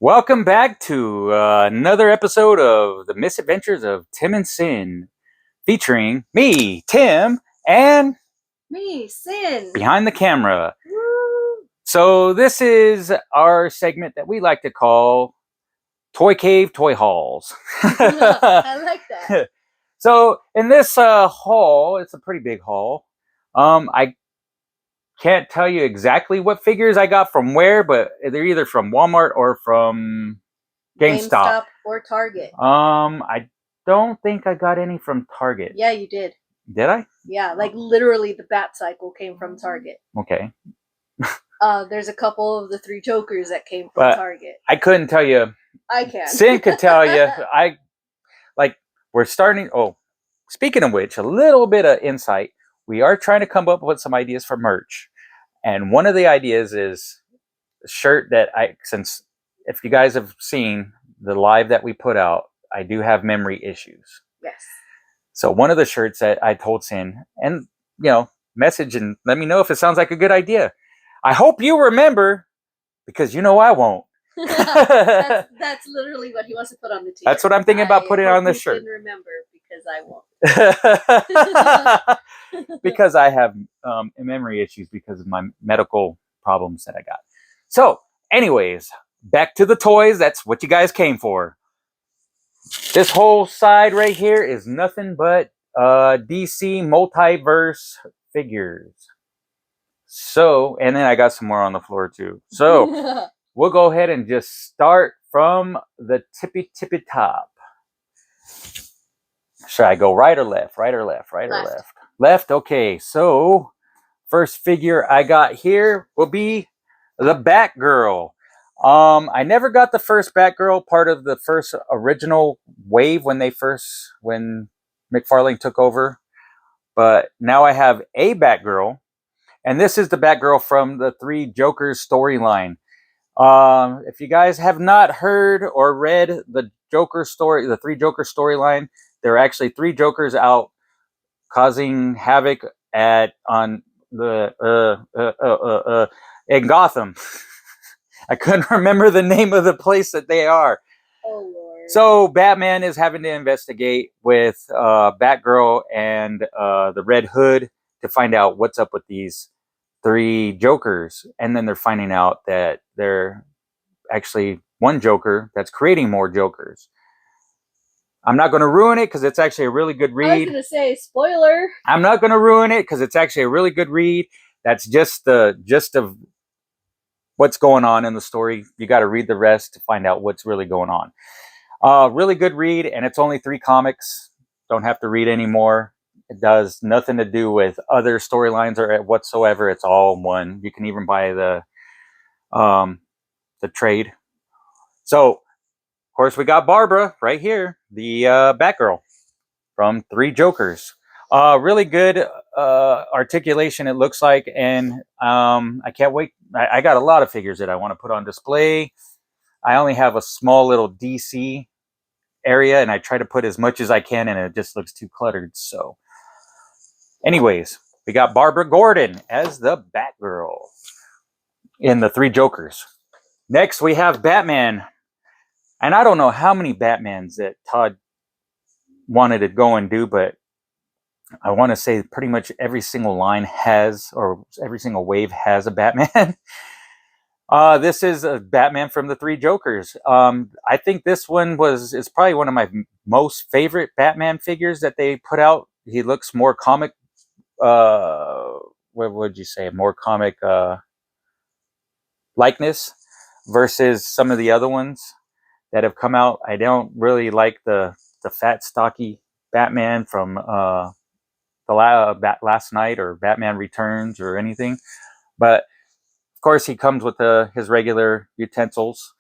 Welcome back to another episode of The Misadventures of Tim and Sin, featuring me, Tim, and Me, Sin. behind the camera. Woo. So this is our segment that we like to call Toy Cave Toy Hauls. I like that. So in this haul, it's a pretty big haul. I can't tell you exactly what figures I got from where, but they're either from Walmart or from GameStop or Target. I don't think I got any from Target. Yeah, you did. Did I? Yeah, like literally the Bat Cycle came from Target. Okay. There's a couple of the Three Jokers that came from Target. I couldn't tell you. I can. Sin could tell you. We're starting. Oh, speaking of which, a little bit of insight. We are trying to come up with some ideas for merch. And one of the ideas is a shirt that since if you guys have seen the live that we put out, I do have memory issues. Yes. So one of the shirts that I told Sin, and message and let me know if it sounds like a good idea. I hope you remember, because I won't. that's literally what he wants to put on the t-shirt. That's what I'm thinking about putting on the shirt. I remember because I won't. Because I have memory issues because of my medical problems that I got. So, anyways, back to the toys. That's what you guys came for. This whole side right here is nothing but DC Multiverse figures. So, and then I got some more on the floor too. So, we'll go ahead and just start from the tippy top. Should I go right or left? Right or left? Right or left? Left. Okay. So, first figure I got here will be the Batgirl. I never got the first Batgirl, part of the first original wave when McFarlane took over. But now I have a Batgirl, and this is the Batgirl from the Three Jokers storyline. If you guys have not heard or read the Joker story, the Three Joker storyline, there are actually three Jokers out causing havoc in Gotham. I couldn't remember the name of the place that they are. Oh, Lord. So Batman is having to investigate with Batgirl and the Red Hood to find out what's up with these three Jokers. And then they're finding out that they're actually one Joker that's creating more Jokers. I'm not going to ruin it because it's actually a really good read. I was going to say, spoiler. I'm not going to ruin it because it's actually a really good read. That's just the gist of what's going on in the story. You got to read the rest to find out what's really going on. Really good read, and it's only 3 comics. Don't have to read anymore. It does nothing to do with other storylines or whatsoever. It's all one. You can even buy the trade. So, of course, we got Barbara right here, the Batgirl from Three Jokers. Really good articulation, it looks like, and I can't wait. I got a lot of figures that I want to put on display. I only have a small little DC area, and I try to put as much as I can, and it just looks too cluttered. So, anyways, we got Barbara Gordon as the Batgirl in the Three Jokers. Next, we have Batman. And I don't know how many Batmans that Todd wanted to go and do, but I want to say pretty much every single line has, or every single wave has a Batman. This is a Batman from the Three Jokers. I think this one is probably one of my most favorite Batman figures that they put out. He looks more comic, what would you say, more comic likeness versus some of the other ones that have come out. I don't really like the fat, stocky Batman from last night or Batman Returns or anything. But of course, he comes with his regular utensils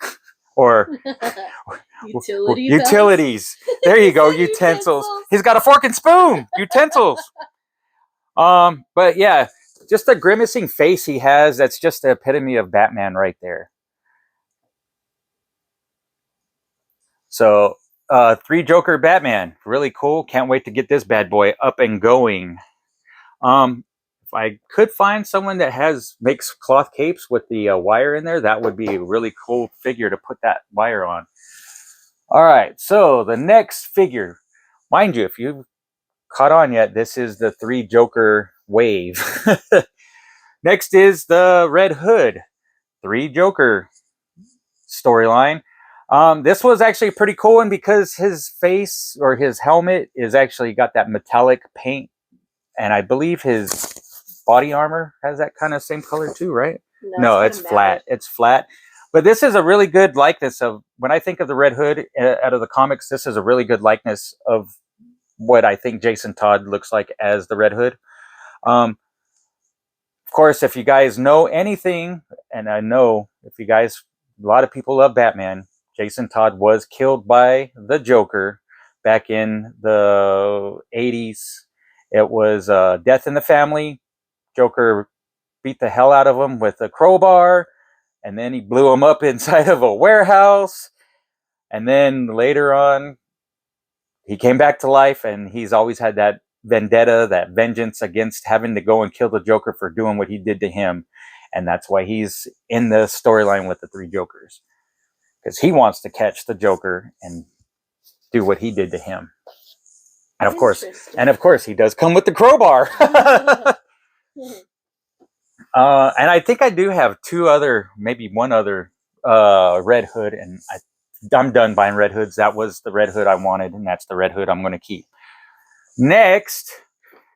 or utilities. There you go, utensils. He's got a fork and spoon. Utensils. But yeah, just the grimacing face he has. That's just the epitome of Batman right there. So, Three Joker Batman, really cool. Can't wait to get this bad boy up and going. If I could find someone that makes cloth capes with the wire in there, that would be a really cool figure to put that wire on. All right, so the next figure, mind you, if you caught on yet, this is the 3 Joker wave. Next is the Red Hood 3 Joker storyline. This was actually a pretty cool one because his face or his helmet is actually got that metallic paint, and I believe his body armor has that kind of same color too, right? No, it's flat. It's flat. But this is a really good likeness of, when I think of the Red Hood out of the comics, this is a really good likeness of what I think Jason Todd looks like as the Red Hood. Of course, if you guys know anything, and I know if you guys, a lot of people love Batman, Jason Todd was killed by the Joker back in the 80s. It was Death in the Family. Joker beat the hell out of him with a crowbar, and then he blew him up inside of a warehouse. And then later on, he came back to life, and he's always had that vendetta, that vengeance against having to go and kill the Joker for doing what he did to him. And that's why he's in the storyline with the 3 Jokers, because he wants to catch the Joker and do what he did to him. And of course, he does come with the crowbar. And I think I do have 2 other, maybe 1 other Red Hood, and I'm done buying Red Hoods. That was the Red Hood I wanted, and that's the Red Hood I'm going to keep. Next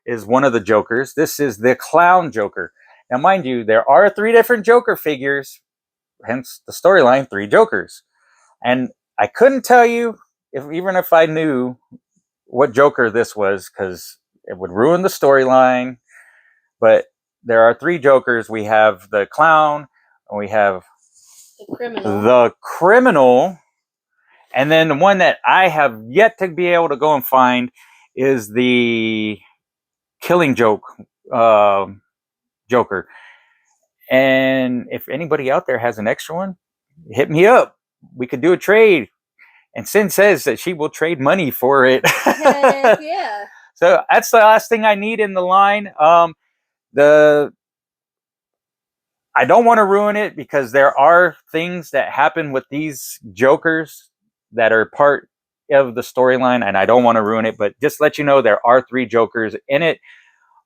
is one of the Jokers. This is the Clown Joker. Now, mind you, there are 3 different Joker figures, hence the storyline, 3 Jokers. And I couldn't tell you, even if I knew what Joker this was, because it would ruin the storyline. But there are 3 Jokers. We have the Clown, and we have the criminal, and then the one that I have yet to be able to go and find is the Killing Joke Joker. And if anybody out there has an extra one, hit me up. We could do a trade. And Sin says that she will trade money for it. Heck yeah. So that's the last thing I need in the line. I don't want to ruin it, because there are things that happen with these Jokers that are part of the storyline, and I don't want to ruin it, but just let you know there are 3 Jokers in it.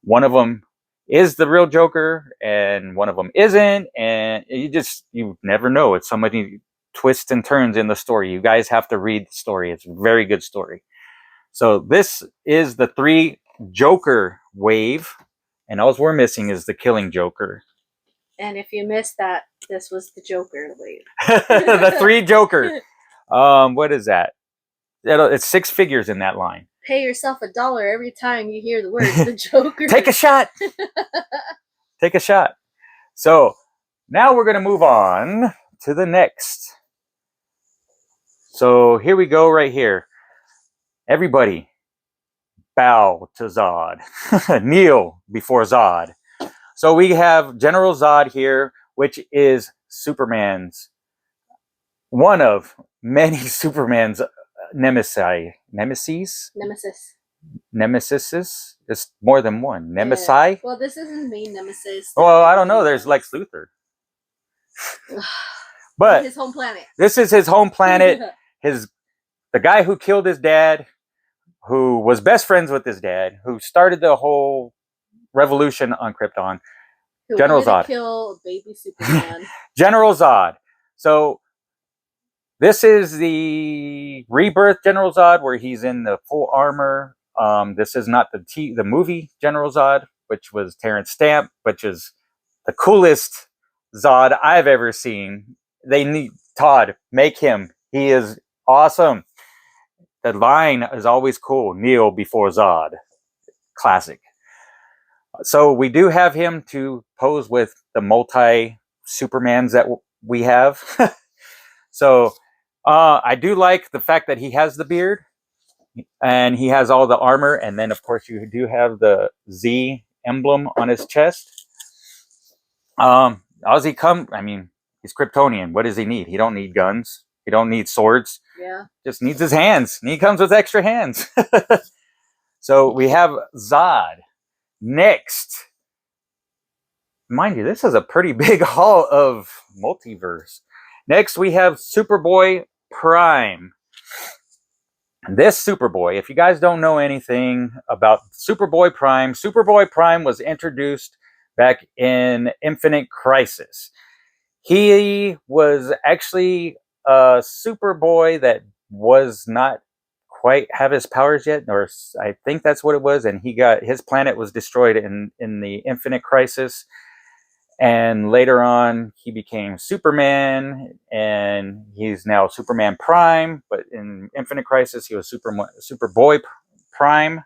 One of them is the real Joker, and one of them isn't, and you never know. It's so many twists and turns in the story. You guys have to read the story. It's a very good story. So this is the 3 Joker wave, and all we're missing is the Killing Joker. And if you missed that, this was the Joker wave. The 3 Joker. What is that? It's 6 figures in that line. Pay yourself $1 every time you hear the words the Joker. Take a shot. Take a shot. So now we're going to move on to the next. So here we go right here. Everybody, bow to Zod. Kneel before Zod. So we have General Zod here, which is Superman's, one of many Superman's nemesis. It's more than one. Nemesi? Yeah. Well, this is his main nemesis. Well, I don't know. There's Lex Luthor. But his home planet. This is his home planet. The guy who killed his dad, who was best friends with his dad, who started the whole revolution on Krypton. Who General Zod. Kill baby Superman. General Zod. So this is the rebirth General Zod, where he's in the full armor. This is not the movie General Zod, which was Terrence Stamp, which is the coolest Zod I've ever seen. They need Todd, make him. He is awesome. The line is always cool. Kneel before Zod. Classic. So we do have him to pose with the multi-Supermans that we have. So I do like the fact that he has the beard and he has all the armor. And then, of course, you do have the Z emblem on his chest. How's he come? I mean, he's Kryptonian. What does he need? He don't need guns. He don't need swords. Yeah. Just needs his hands. And he comes with extra hands. So we have Zod. Next, mind you, this is a pretty big haul of Multiverse. Next, we have Superboy Prime. This Superboy, if you guys don't know anything about Superboy Prime was introduced back in Infinite Crisis. He was actually a Superboy that was not quite have his powers yet, or I think that's what it was, and his planet was destroyed in the Infinite Crisis. And later on, he became Superman, and he's now Superman Prime. But in Infinite Crisis, he was Superboy Prime.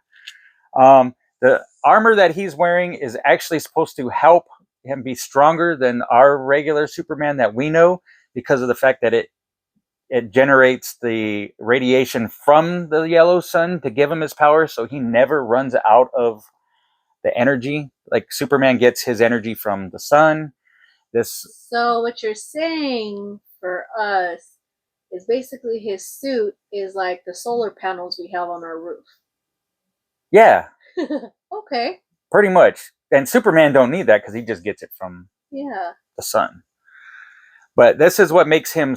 The armor that he's wearing is actually supposed to help him be stronger than our regular Superman that we know, because of the fact that it generates the radiation from the yellow sun to give him his power, so he never runs out of the energy. Like Superman gets his energy from the sun. So what you're saying for us is basically his suit is like the solar panels we have on our roof. Yeah. Okay. Pretty much. And Superman don't need that because he just gets it from the sun. But this is what makes him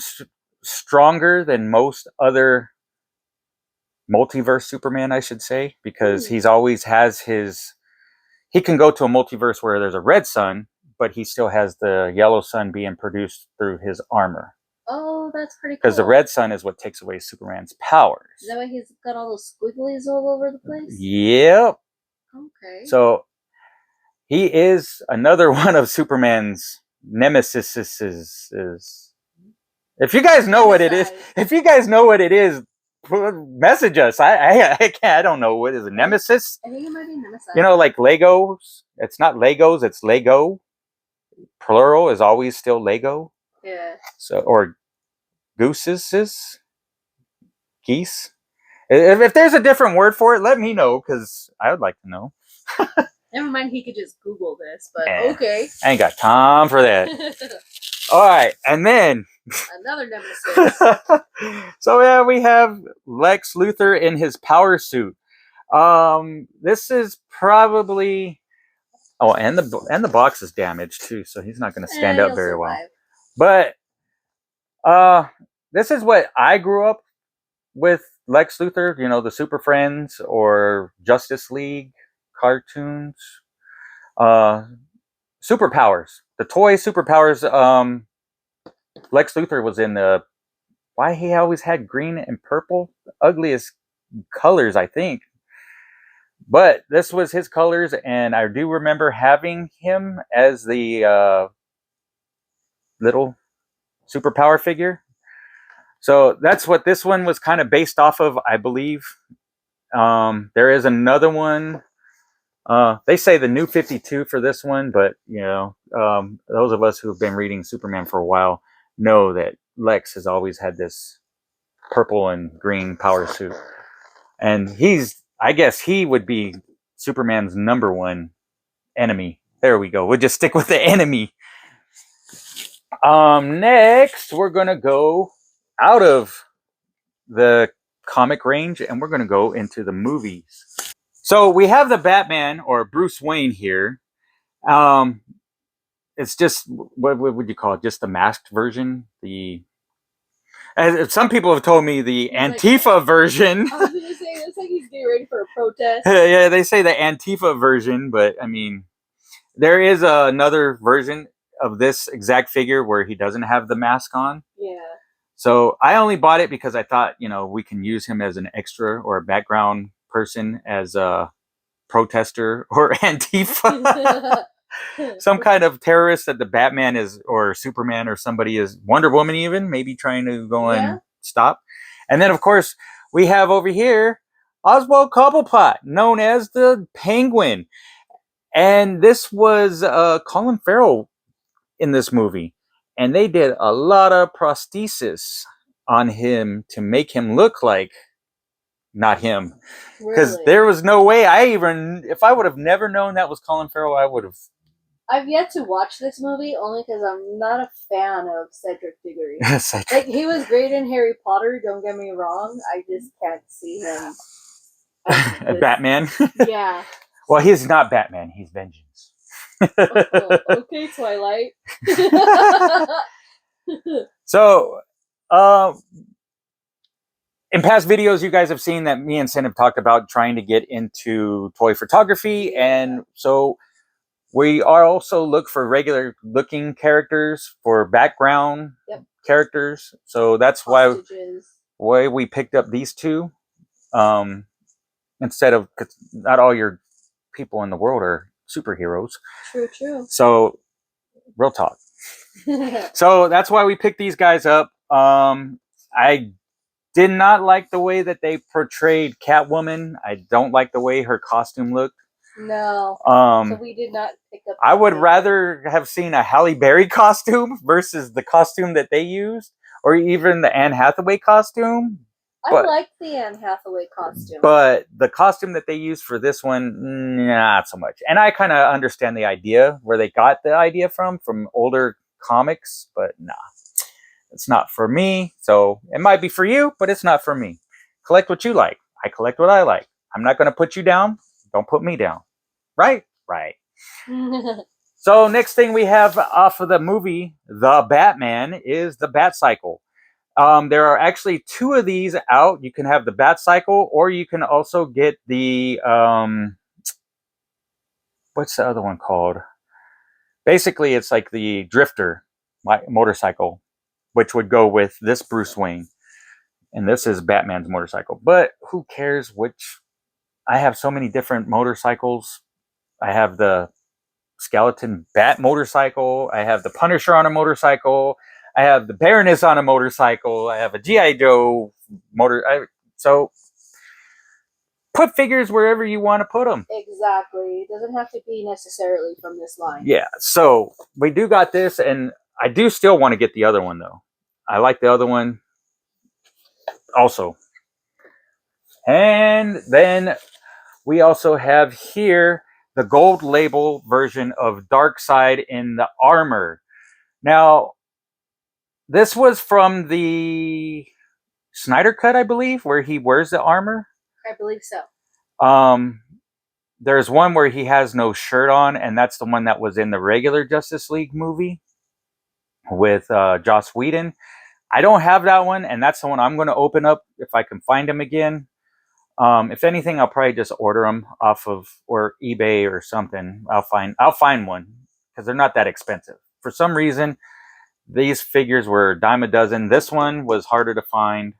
stronger than most other multiverse Superman, I should say, because he's always has his... He can go to a multiverse where there's a red sun, but he still has the yellow sun being produced through his armor. Oh, that's pretty cool. Because the red sun is what takes away Superman's powers. Is that why he's got all those squigglies all over the place? Yep. Okay. So he is another one of Superman's nemesis. If you guys know what it is, message us. I don't know what is a nemesis. I think it might be nemesis. You know, like Legos. It's not Legos. It's Lego. Plural is always still Lego. Yeah. So, or geese. If there's a different word for it, let me know, because I would like to know. Never mind, he could just Google this, but okay. I ain't got time for that. All right, and then another nemesis. So yeah, we have Lex Luthor in his power suit. This is probably... Oh, and the box is damaged too, so he's not going to stand up very well. But this is what I grew up with Lex Luthor. You know, the Super Friends or Justice League cartoons. Superpowers. The toy Superpowers. Lex Luthor was in the... Why he always had green and purple? The ugliest colors, I think. But this was his colors, and I do remember having him as the little superpower figure. So that's what this one was kind of based off of, I believe. There is another one. They say the New 52 for this one, but you know, those of us who have been reading Superman for a while know that Lex has always had this purple and green power suit, and I guess he would be Superman's number one enemy. There we go. We'll just stick with the enemy. Next, we're gonna go out of the comic range, and we're gonna go into the movies. So we have the Batman, or Bruce Wayne, here. It's just, what would you call it? Just the masked version. As some people have told me, the Antifa version. I was gonna say, it's like he's getting ready for a protest. Yeah, they say the Antifa version, but I mean, there is another version of this exact figure where he doesn't have the mask on. Yeah. So I only bought it because I thought, you know, we can use him as an extra or a background person as a protester or Antifa. Some kind of terrorist that the Batman is, or Superman, or somebody is, Wonder Woman even, maybe trying to go and stop. And then, of course, we have over here Oswald Cobblepot, known as the Penguin. And this was Colin Farrell in this movie. And they did a lot of prosthesis on him to make him look like not him. Because there was no way if I would have never known that was Colin Farrell, I would have... I've yet to watch this movie only because I'm not a fan of Cedric Diggory. Like, he was great in Harry Potter, don't get me wrong. I just can't see him as Batman? Yeah. Well, he's not Batman. He's Vengeance. Okay, Twilight. So, in past videos, you guys have seen that me and Sin have talked about trying to get into toy photography. And so we are also look for regular looking characters for background characters. So that's why we picked up these two. Instead of, cause not all your people in the world are superheroes. True. So, real talk. So that's why we picked these guys up. I did not like the way that they portrayed Catwoman. I don't like the way her costume looked. No. So we did not pick up. I would rather have seen a Halle Berry costume versus the costume that they used, or even the Anne Hathaway costume. I like the Anne Hathaway costume. But the costume that they used for this one, not so much. And I kind of understand the idea, where they got the idea from older comics, but nah. It's not for me. So it might be for you, but it's not for me. Collect what you like. I collect what I like. I'm not going to put you down. Don't put me down. Right? Right. So next thing we have off of the movie, The Batman, is the Bat Cycle. There are actually two of these out. You can have the Bat Cycle, or you can also get the, what's the other one called? Basically, it's like the Drifter motorcycle, which would go with this Bruce Wayne. And this is Batman's motorcycle. But who cares which? I have so many different motorcycles. I have the Skeleton Bat motorcycle. I have the Punisher on a motorcycle. I have the Baroness on a motorcycle. I have a G.I. Joe motor. So put figures wherever you want to put them. Exactly. It doesn't have to be necessarily from this line. Yeah. So we do got this, and I do still want to get the other one, though. I like the other one also. And then we also have here the gold label version of Darkseid in the armor. Now, this was from the Snyder Cut, I believe, where he wears the armor. I believe so. There's one where he has no shirt on, and that's the one that was in the regular Justice League movie with Joss Whedon. I don't have that one, and that's the one I'm going to open up if I can find him again. If anything, I'll probably just order them off of or eBay or something. I'll find one because they're not that expensive. For some reason, these figures were a dime a dozen. This one was harder to find.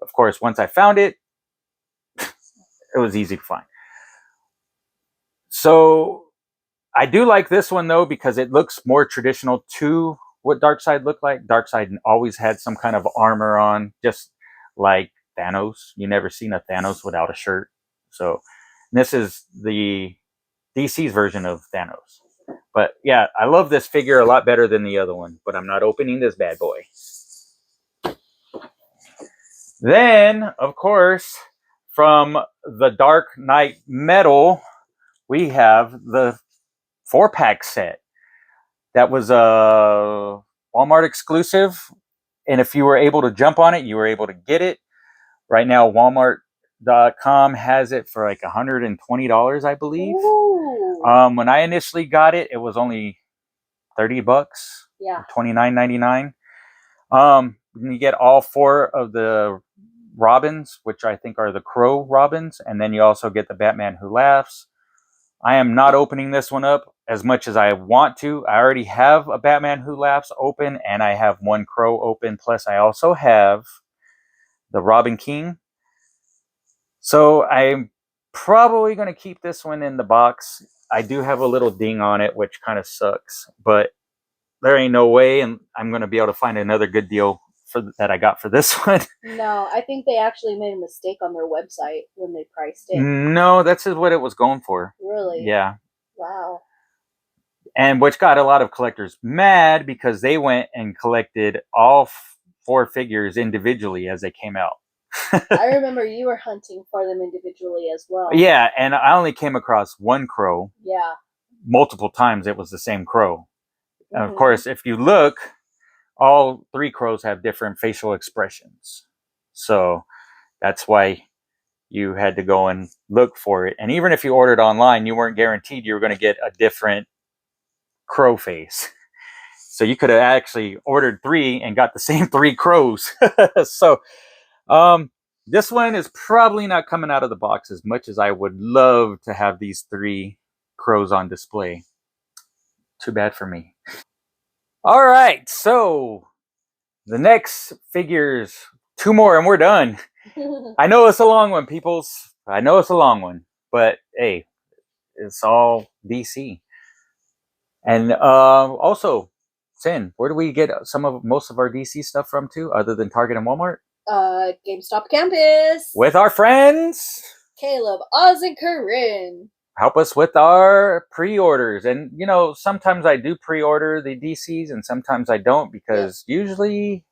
Of course, once I found it, it was easy to find. So I do like this one though because it looks more traditional to what Darkseid looked like. Darkseid always had some kind of armor on, just like Thanos. You never seen a Thanos without a shirt. So this is the DC's version of Thanos. But yeah, I love this figure a lot better than the other one, but I'm not opening this bad boy. Then, of course, from the Dark Knight Metal, we have the 4-pack set. That was a Walmart exclusive. And if you were able to jump on it, you were able to get it. Right now, Walmart.com has it for like $120, I believe. When I initially got it, it was only $30. Yeah. $29.99. You get all 4 of the Robins, which I think are the Crow Robins. And then you also get the Batman Who Laughs. I am not opening this one up as much as I want to. I already have a Batman Who Laughs open, and I have one Crow open. Plus, I also have the Robin King. So I'm probably going to keep this one in the box. I do have a little ding on it, which kind of sucks. But there ain't no way, and I'm going to be able to find another good deal that I got for this one. No, I think they actually made a mistake on their website when they priced it. No, that's what it was going for. Really? Yeah. Wow. And which got a lot of collectors mad because they went and collected all 4 figures individually as they came out. I remember you were hunting for them individually as well. Yeah, and I only came across one Crow. Yeah. Multiple times it was the same Crow. And of course, if you look, all 3 Crows have different facial expressions. So that's why you had to go and look for it. And even if you ordered online, you weren't guaranteed you were going to get a different crow face. So you could have actually ordered 3 and got the same 3 crows. So this one is probably not coming out of the box as much as I would love to have these 3 crows on display. Too bad for me. All right, so the next figures, 2 more and we're done. I know it's a long one, peoples. I know it's a long one, but hey, it's all DC. And also, Sin, where do we get most of our DC stuff from too, other than Target and Walmart? GameStop Campus. With our friends Caleb, Oz, and Corinne. Help us with our pre-orders. And, you know, sometimes I do pre-order the DCs and sometimes I don't because usually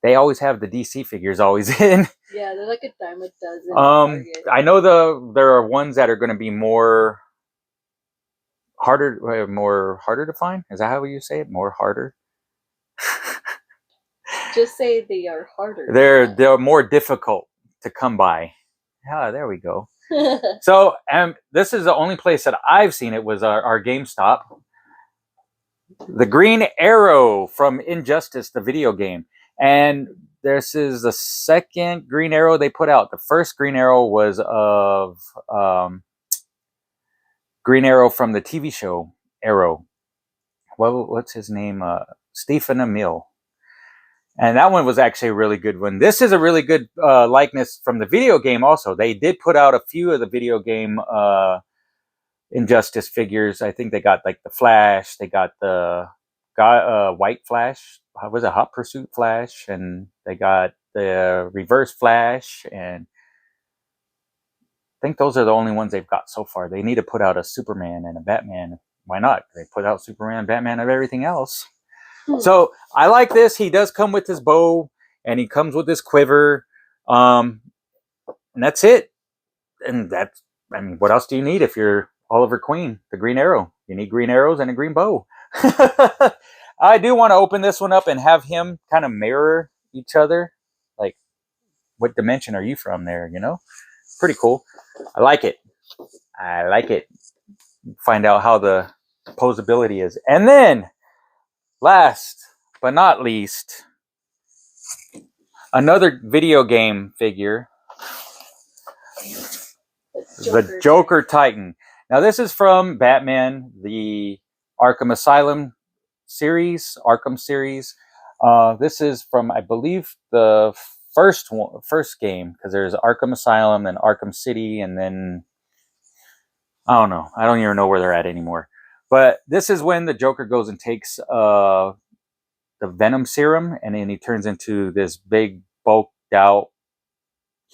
they always have the DC figures always in. Yeah, they're like a dime a dozen. I know there are ones that are going to be more harder to find. Is that how you say it? More harder? Just say they are harder. They're more difficult to come by. Yeah, there we go. So, this is the only place that I've seen it was our GameStop. The Green Arrow from Injustice, the video game. And this is the second Green Arrow they put out. The first Green Arrow was of Green Arrow from the TV show Arrow. What's his name? Stephen Amell. And that one was actually a really good one. This is a really good likeness from the video game also. They did put out a few of the video game Injustice figures. I think they got like the Flash. They got the White Flash. How was it? Hot Pursuit Flash. And they got the Reverse Flash. And I think those are the only ones they've got so far. They need to put out a Superman and a Batman. Why not? They put out Superman and Batman of everything else. So I like this. He does come with his bow and he comes with his quiver. And that's it. And that's, I mean, what else do you need if you're Oliver Queen, the Green Arrow? You need green arrows and a green bow. I do want to open this one up and have him kind of mirror each other. Like, what dimension are you from there, you know? Pretty cool. I like it. I like it. Find out how the posability is. And then, last but not least, another video game figure, the Joker Titan. Now this is from Batman, the Arkham Asylum series, Arkham series. This is from, I believe, the first game, because there's Arkham Asylum and Arkham City, and then I don't know. I don't even know where they're at anymore. But this is when the Joker goes and takes the Venom serum, and then he turns into this big, bulked out,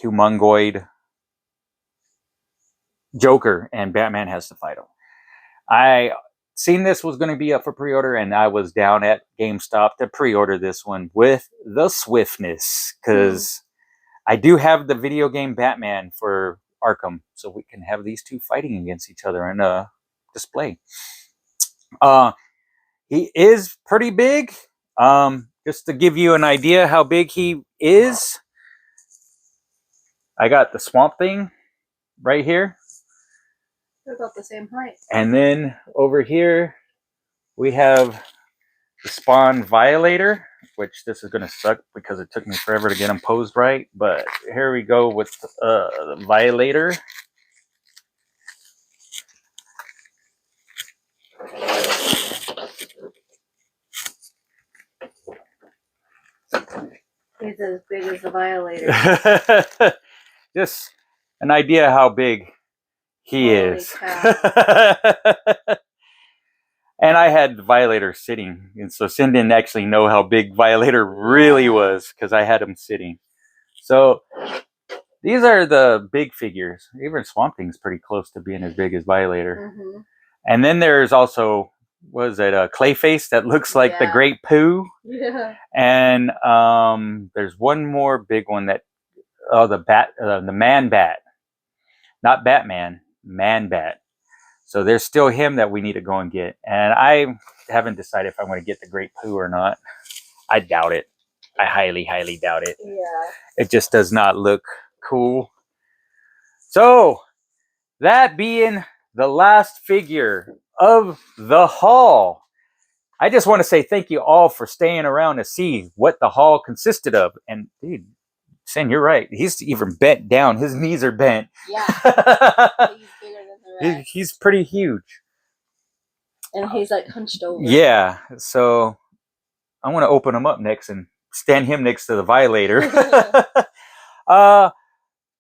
humongoid Joker, and Batman has to fight him. I seen this was going to be up for pre-order, and I was down at GameStop to pre-order this one with the swiftness, because I do have the video game Batman for Arkham, so we can have these two fighting against each other in a display. He is pretty big. Just to give you an idea how big he is, I got the Swamp Thing right here. They're about the same height. And then over here, we have the Spawn Violator, which this is going to suck because it took me forever to get them posed right. But here we go with the Violator. He's as big as the Violator. Just an idea how big he is. And I had Violator sitting, and so Sin didn't actually know how big Violator really was because I had him sitting. So these are the big figures. Even Swamp Thing's pretty close to being as big as Violator. Mm-hmm. And then there's also, was it a Clayface that looks like the Great Pooh? Yeah. And there's one more big one that, the Man Bat. Not Batman, Man Bat. So there's still him that we need to go and get. And I haven't decided if I'm going to get the Great Pooh or not. I doubt it. I highly, highly doubt it. Yeah. It just does not look cool. So, that being the last figure of the haul, I just want to say thank you all for staying around to see what the haul consisted of. And dude, Sin, you're right. He's even bent down. His knees are bent. Yeah. He's bigger than the rest. He's pretty huge. And he's like hunched over. Yeah. So I want to open him up next and stand him next to the Violator.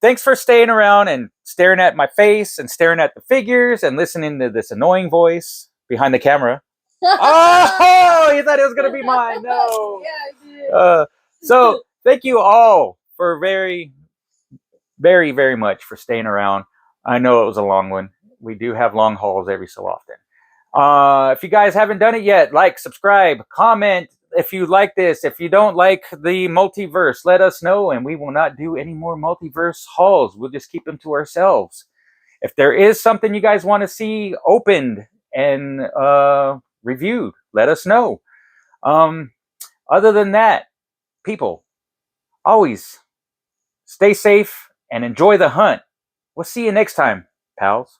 Thanks for staying around and staring at my face and staring at the figures and listening to this annoying voice behind the camera. Oh, you thought it was going to be mine. No. Yeah, I did. So thank you all for very, very, very much for staying around. I know it was a long one. We do have long hauls every so often. If you guys haven't done it yet, like, subscribe, comment. If you like this, if you don't like the multiverse, let us know, and we will not do any more multiverse hauls. We'll just keep them to ourselves. If there is something you guys want to see opened and reviewed, let us know. Other than that, people, always stay safe and enjoy the hunt. We'll see you next time, pals.